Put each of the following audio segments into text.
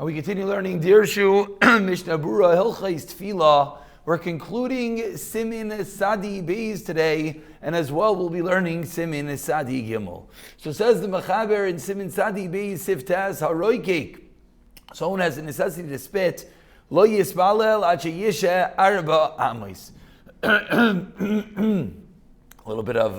And we continue learning Dirshu Mishnah Berurah Hilchais Tefillah. We're concluding Siman Sadi Beis today, and as well we'll be learning Siman Sadi Gimel. So says the Mechaber in Siman Sadi Beis Siftas Haroikik. Someone has a necessity to spit. Lo yisbalel ad sheyishe arba amos. A little bit of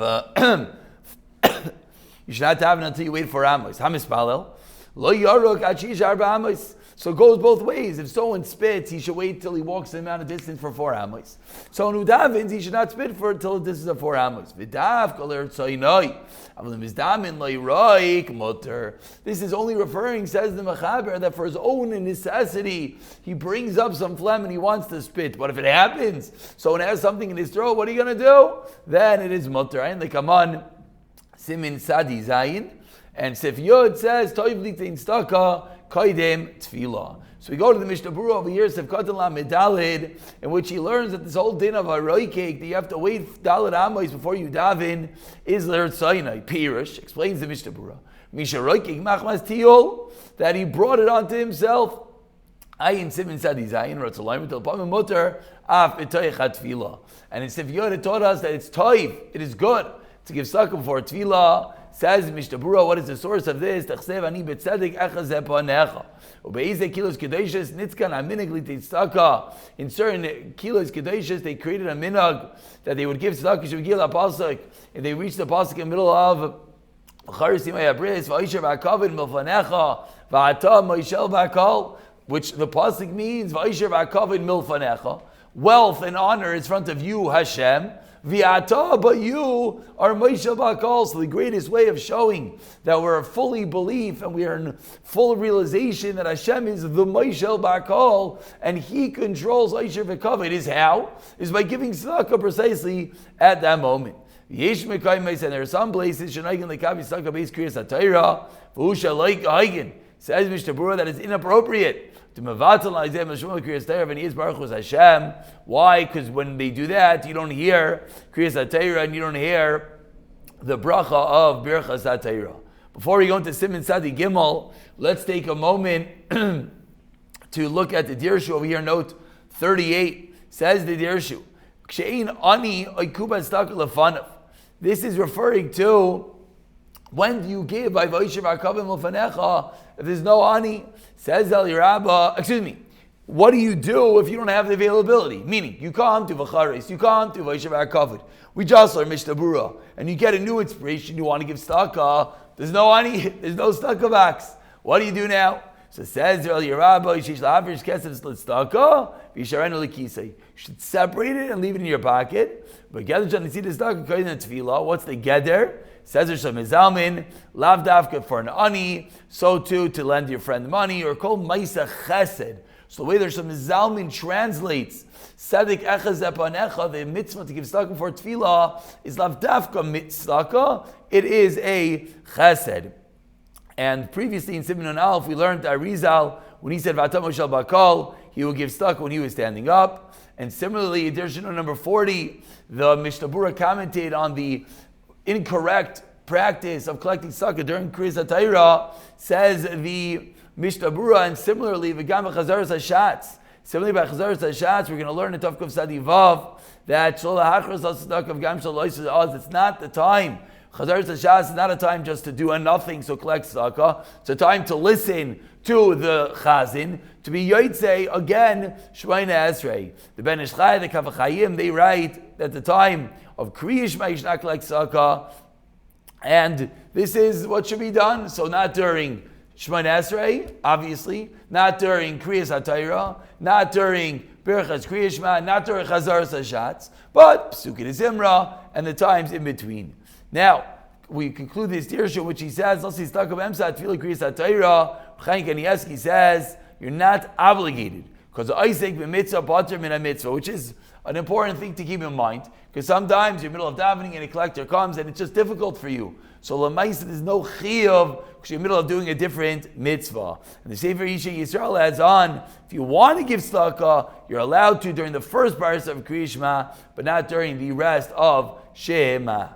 you should not have it until you wait for amos. Hamisbalel lo yaruk ad sheyishe arba amos. So it goes both ways. If someone spits, he should wait till he walks the amount of distance for 4 amos. Someone who davens, he should not spit for until the distance of 4 amos. V'dav koler tzoynoi. This is only referring, says the Mechaber, that for his own necessity, he brings up some phlegm and he wants to spit. But if it happens, someone has something in his throat, what are you going to do? Then it is mutter. And they come on, Siman Sadi Zayin. And Sif Yud says, Toiv Litin Staka, Kaidem Tefillah. So we go to the Mishnah Berurah over here, Sif Katan La Medalid, in which he learns that this whole din of Haroy cake, that you have to wait Daled Amos before you daven, is L'Ertzainai. Pirush explains the Mishnah Berurah. Misha Haroy cake Machmas Tiol, that he brought it onto himself. Ayin Siman Sadi Zayin, Ratzalayim, Tel Pamim Mutter, Af Etoich HaTefillah. And in Sif Yud it taught us that it's Toiv, it is good to give sukkah before Tefillah. Says Mishnah Berurah, what is the source of this? Tachsev ani betzedek echazeh panecha. Ubeize kilos kedoshes nitzkan aminig litzedaka. In certain kilos kedoshes, they created a minhag that they would give tzedakah shevigil pasuk. If they reached the pasuk in the middle of Charis Yimei Abris, va'isher va'kavod milfanecha, va'ata moishel va'kal, which the pasuk means va'isher va'kavod milfanecha. Wealth and honor is in front of you, Hashem. V'ata, but you are Moshe Bakal. So the greatest way of showing that we're fully belief and we are in full realization that Hashem is the Moshe Bakal and He controls Aisher V'Kavod is how? Is by giving tzedakah precisely at that moment. Yesh Mekaymes, and there are some places Shanaygin Lekavi tzedakah based Kriyas HaTorah V'Usha Like Haygin. Says Mishnah Berurah that it's inappropriate to mevatel Isaiah Mashmul Kriyas Torah and Yis Baruch was Hashem. Why? Because when they do that, you don't hear Kriyas Torah and you don't hear the bracha of Birchas HaTorah. Before we go into Siman Sadi Gimel, let's take a moment to look at the Dirshu over here. Note 38 says the Dirshu, Kshein ani oikuba stak lefanav. This is referring to when do you give by Vayishev HaKavim L'fanecha if there's no ani? Says El Yerabba, what do you do if you don't have the availability? Meaning, you come to Vacharis, you come to Vayishev HaKavim. We just learned Mishnah Berurah, and you get a new inspiration, you want to give tzedakah. There's no ani, there's no tzedakah box. What do you do now? So says El Yerabba, you should separate it and leave it in your pocket. But what's the geder? Says Dirshu Mishnah lav dafka for an ani, so too to lend your friend money, or call maisa chesed. So the way Dirshu Mishnah translates sadik echaz epanecha, the mitzvah to give tzedakah for tefillah is lav dafka mitzvah. It is a chesed. And previously in Siman Aleph we learned that Arizal, when he said Vatam Moshel Bakal, he would give tzedakah when he was standing up. And similarly, Dirshu number 40, the Mishnah Berurah commented on the incorrect practice of collecting tzedakah during Kriyas HaTorah, says the Mishnah Berurah, and similarly, V'gam v'chazaras hashatz. Similarly, by chazaras hashatz, we're going to learn in Tov Kuf Sadi Vav that Shol ha'achras al-tzedakah v'gam shol lois oz. It's not the time. Chazaras hashatz is not a time just to do a nothing, so collect tzedakah. It's a time to listen to the chazin, to be yotzei again Shemona Esrei. The Ben Ish Chai, the Kavachayim, they write that the time of Kriya Shema you should not collect tzedakah, and this is what should be done. So not during Shemona Esrei, obviously, not during Kriyas HaTorah, not during Birchas Kriya Shema, not during Chazaras Hashatz, but Psukim Zimra and the times in between. Now we conclude this Dirshu, which he says, "Let's see stuck of Emsa Tefillah Kriyas HaTorah." Chaim Kanievsky says you're not obligated because Isaac b'mitzvah pater min mitzvah, which is an important thing to keep in mind, because sometimes you're in the middle of davening and a collector comes and it's just difficult for you. So l'maisa there's no chiyuv because you're in the middle of doing a different mitzvah. And the Sefer Yisha Yisrael adds on, if you want to give tzedakah, you're allowed to during the first paras of Kriya Shema, but not during the rest of Shema,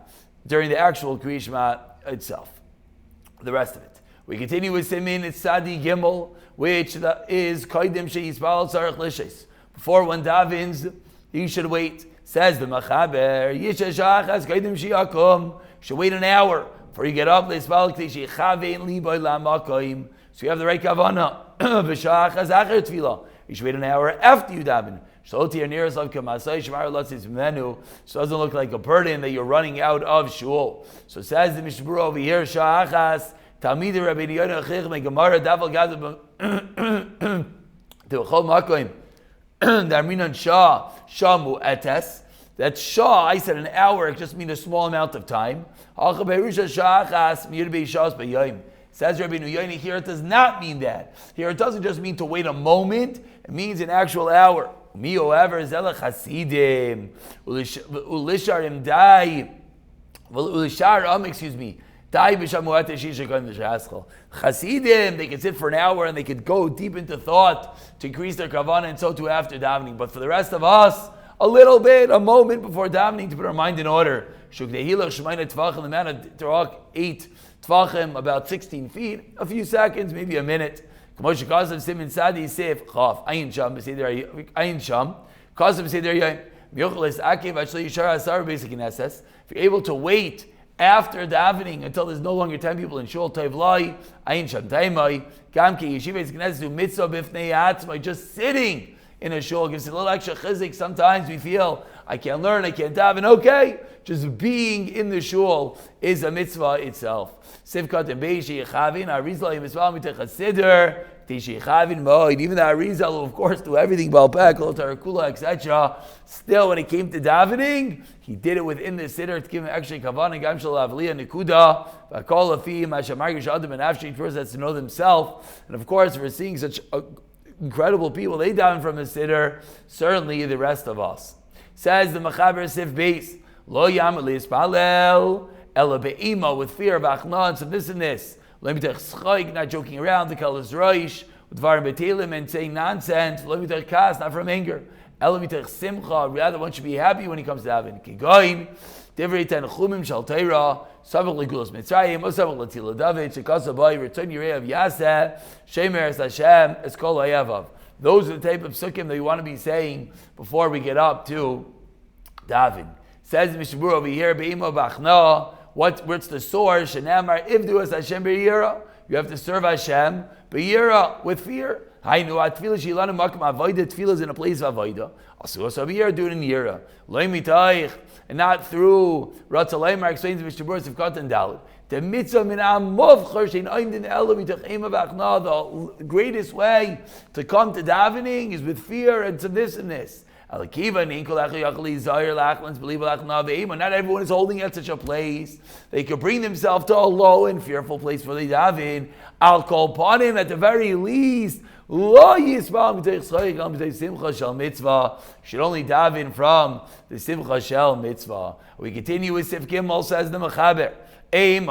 during the actual Kriya Shema itself, the rest of it. We continue with Siman Sadi Gimel, which is Koidim She'Yispal Tzarech Lishes. Before one davens, you should wait. Says the Machaber, Yisha Shachas Koidim She'Yakum. Should wait an hour before you get up. So you have the right kavanah. V'shachas acher tefillah. You should wait an hour after you daven. So to your nearest of Kamasai Shemar Latzis Menu, so it doesn't look like a burden that you're running out of shul. So says the Mishnah Berurah over here, Shachas Talmidei Rabbi Yoda Chich Me Gemara Davel Gad to Chol Makoim Darminan Shah Shamu Etes. That Shah, I said an hour, it just means a small amount of time. Says Rabbi Yoda here, it does not mean that. Here it doesn't just mean to wait a moment, it means an actual hour. Mi however zela chasidim ulisharim dai ulisharam dai b'shamuat shisha koim v'shaschol. Chasidim, they could sit for an hour and they could go deep into thought to increase their kavanah, and so too after davening. But for the rest of us, a little bit, a moment before davening to put our mind in order. Shukdehilach shemaina tvachim, the man of Torah 8 tvachim, about 16 feet, a few seconds, maybe a minute. K'moshe Kasav Siman Sadi Seif Chaf Ayin Sham Ayin Sham Kasav Seder Yom Myocheles Akev Actually Yishar Asar Basic Knesses. If you're able to wait after davening until there's no longer 10 people in shul, Tov Lai Ayin Sham Taimai Gam Ki Yeshiva Knesses do Mitzvah B'fnei Atzmai. Just sitting in a shul gives it a little extra chizik. Sometimes we feel I can't learn, I can't daven. Okay, just being in the shul is a mitzvah itself. Sivkat and Beishi Yechavin, Arizal Yisrael Mitech Siddur, Tishi Yechavin Moed. Even the Arizal will, of course, do everything, Balpek, Tarakula, etc. Still, when it came to davening, he did it within the Siddur to give him actually Kavan and Gamshal Avliya Nikuda, Vakol Afim, Hashamargish Adam and Afshin, first has to know themselves. And of course, we're seeing such incredible people, they daven from the Siddur, certainly the rest of us. Says the Mechaber Sif Beis, Lo Yam Lispalel, Ela Be'ima, with fear of Achna and submissiveness. Lo Mitech Schaik, not joking around, the Kalas Roish, with Varim Betelim and saying nonsense. Lo Mitech Kas, not from anger. Ela Mitech Simcha, rather one should be happy when he comes to daven. Kigoin, Divrei Tanchumim Shal Teira, Savach Ligulas Mitzrayim, Osavach Latila David, Shekasa Boy, Return Yirei of Yaseh, Shemer Es Hashem, Eskol Hayavav. Those are the type of sukkim that you want to be saying before we get up to daven. Says the Mishnah Berurah over here, Be'ima Bachna, what's the source? Shenamar, Ivdu as Hashem Be'yira. You have to serve Hashem Be'yira, with fear. Hainu atfilah shilanu makom avodah. Tefillah is in a place of avodah. Also Be'yira, do it in yira. Loy mitaych, and not through Ratzaleimar. Explains the Mishnah Berurah Sivkat and Dalet. The mitzvah min amuvchar shein oimdin ela mitach ema b'achna. The greatest way to come to davening is with fear and submissiveness. Not everyone is holding at such a place. They could bring themselves to a low and fearful place for the daven. I'll call upon him at the very least. Should only daven from the simcha shel mitzvah. We continue with Sif Gimel, says the Mechaber. You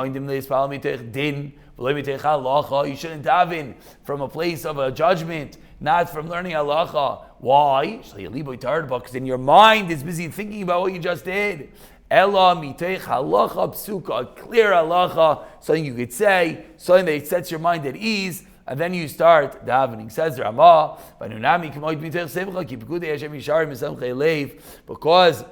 shouldn't daven from a place of a judgment, not from learning halacha. Why? Because in your mind it's busy thinking about what you just did. Ela miteich halacha psuka, clear halacha, something you could say, something that sets your mind at ease, and then you start davening. Says Ramah, because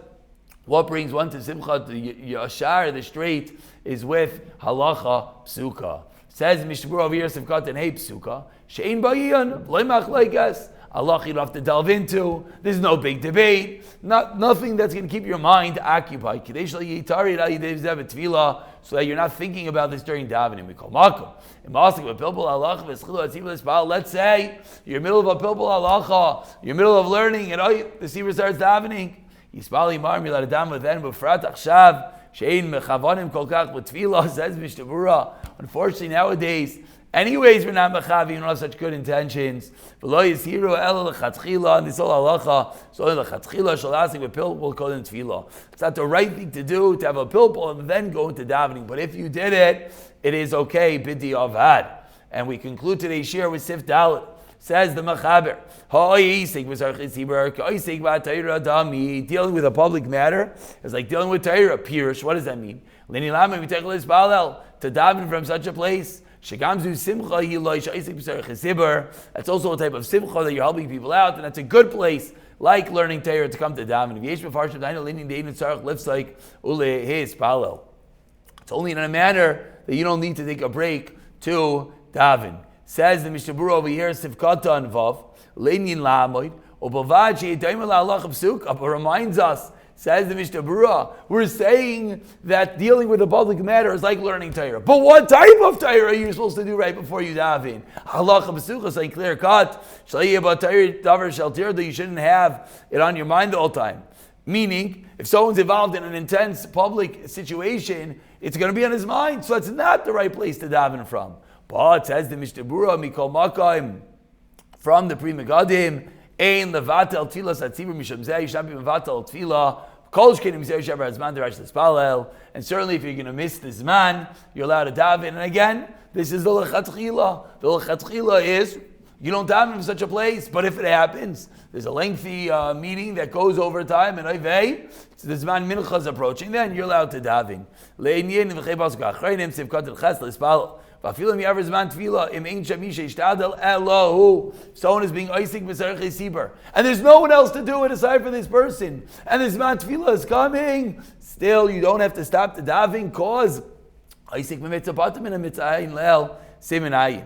what brings one to simcha, the yashar, the straight, is with halacha psuka. Says Mishnah Berurah over here, Sivkat and Hey psuka, she'ein ba'iyan, v'loy machlekes. Allah you don't have to delve into. There's no big debate. Nothing that's going to keep your mind occupied. So that you're not thinking about this during davening. We call makom. Let's say you're in the middle of a pilpul halacha, you're in the middle of learning, and the seer starts davening. Says Mishnah Berurah. Unfortunately, nowadays, anyways, we're not mechavi, we don't have such good intentions. And this whole halacha, so lechatchila shalasik with pilpul kol in tefillah. It's not the right thing to do to have a pilpul and then go into davening. But if you did it, it is okay. Bidi avad. And we conclude today's shir with Sif Dalet. Says the Mechaber, dealing with a public matter is like dealing with Torah. Pirush, what does that mean? To daven from such a place. Shegamzu simcha yilosh isik b'sarich chesiber. That's also a type of simcha that you're helping people out, and that's a good place, like learning Torah, to come to daven. It's only in a manner that you don't need to take a break to daven. Says the Mishnah Berurah over here, Sivkata and Vav, Leinin La'amoid, Obavad she'edayim la'alach psuk, reminds us, says the Mishnah Berurah, we're saying that dealing with the public matter is like learning Torah. But what type of Torah are you supposed to do right before you daven? Halach psuk is like clear cut. You shouldn't have it on your mind the whole time. Meaning, if someone's involved in an intense public situation, it's going to be on his mind. So that's not the right place to daven from. But says the Mishnah Berurah, Mikol Makaim, from the Pri Megadim, Ein levatel tefillah satzibur misham zeh. You should not be mevatel tefillah. Kol shkein mizeh shavar hazman derash l'spalel. And certainly, if you're going to miss the zman, you're allowed to daven. And again, this is the lechatchila. The lechatchila is you don't daven in such a place. But if it happens, there's a lengthy meeting that goes over time, and the zman mincha is approaching. Then you're allowed to daven. Le'inyin v'chei pasuk achreinim sivkat el ches l'spalel. Someone is being oisik b'sarich chesiber, and there's no one else to do it aside from this person, and this man tefillah is coming. Still, you don't have to stop the davening, cause oisik b'mitzvah patim in a mitzvah leil siman ayin.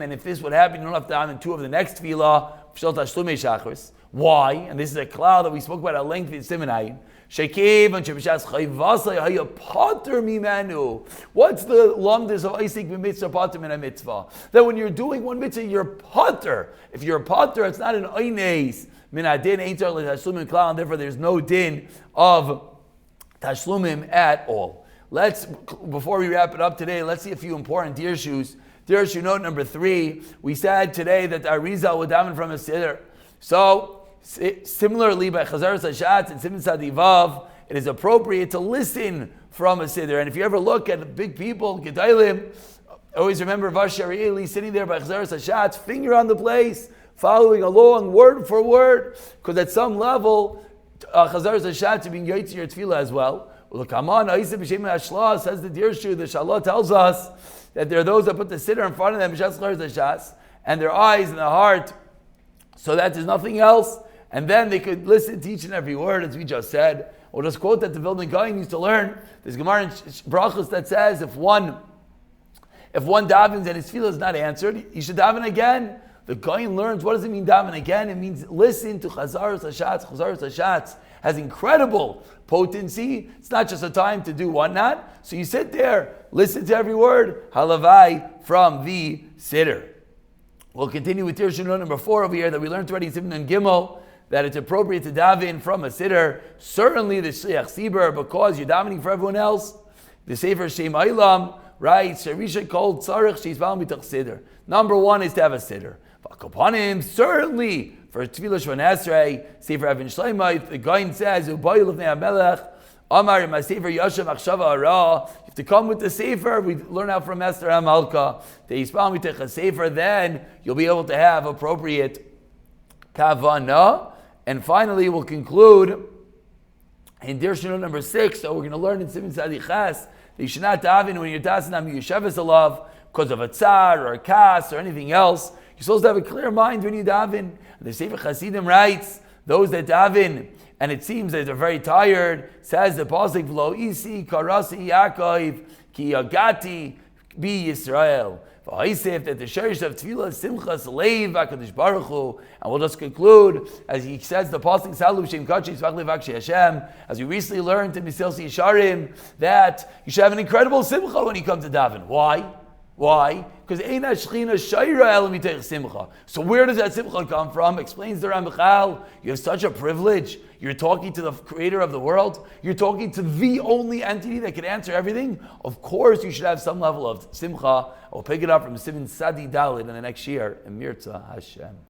And if this would happen, you don't have to daven two of the next tefillah. Why? And this is a cloud that we spoke about at length in siman ayin. What's the lumdus of Isik b'mitzvah patim in a mitzvah? That when you're doing one mitzvah, you're pater. If you're a pater, it's not an oines min adin eitar l'tashlumim klal, and therefore there's no din of tashlumim at all. Before we wrap it up today, let's see a few important dirshus. Dirshu note number 3. We said today that the Arizal would daven from a siddur. So, similarly, by Chazaras Hashatz and Siman Sadivav, it is appropriate to listen from a siddur. And if you ever look at big people, Gedailim, always remember Vashar Eli sitting there by Chazaras Hashatz, finger on the place, following along word for word, because at some level, Chazaras Hashatz are being yoytzi your tefillah as well. Says the Dirshu, the Shalah tells us that there are those that put the siddur in front of them, and their eyes and their heart, so that there's nothing else. And then they could listen to each and every word, as we just said. Or just quote that the Vilna Gaon used to learn. There's Gemara in Brachos that says if one davens and his tefillah is not answered, he should daven again. The Gaon learns, what does it mean daven again? It means listen to Chazaras Hashatz. Chazaras Hashatz has incredible potency. It's not just a time to do one knot. So you sit there, listen to every word, halavai from the siddur. We'll continue with Dirshu number 4 over here that we learned already in Siman and Gimel, that it's appropriate to daven from a siddur. Certainly the Shliach Sibur, because you're davening for everyone else. The Sefer Shem Ailam writes, Sharisha called Tzarech She's bound B'tach Siddur. Number 1 is to have a siddur. V'akopanim, certainly for Tefillah Shvan Esrei, Sefer Evan Shleimait, the Gaon says, Ubayil of Ne'amelech, Amar in my Sefer Yashem Achshava Ara. You have to come with the Sefer. We learn out from Esther HaMalka. The Yispaim Mitech a Sefer, then you'll be able to have appropriate Kavanah. And finally, we'll conclude in Dirshu number 6. So we're going to learn in Siman Sadichas that you should not daven when you're davening Yeshavas Alav because of a tsar or a kas or anything else. You're supposed to have a clear mind when you daven. The Sefer Chasidim writes, those that daven and it seems that they're very tired, says the pasuk, V'lo isi karasi Yaakov ki yagati bi Yisrael. V'haisef, that the sherish of tefillah is simchas leiv HaKadosh Baruch Hu. And we'll just conclude, as he says, the pasuk Salu Shem Kachi Tzvach Levakshi Hashem, as we recently learned in Mesil Yisharim, that you should have an incredible simcha when you come to daven. Why? Because Eina Shechina Shayra El Mitech Simcha. So where does that simcha come from? Explains the Ramchal. You have such a privilege. You're talking to the creator of the world. You're talking to the only entity that can answer everything. Of course, you should have some level of simcha. We'll pick it up from Siman Sadi Dalit in the next year. And Mirza Hashem.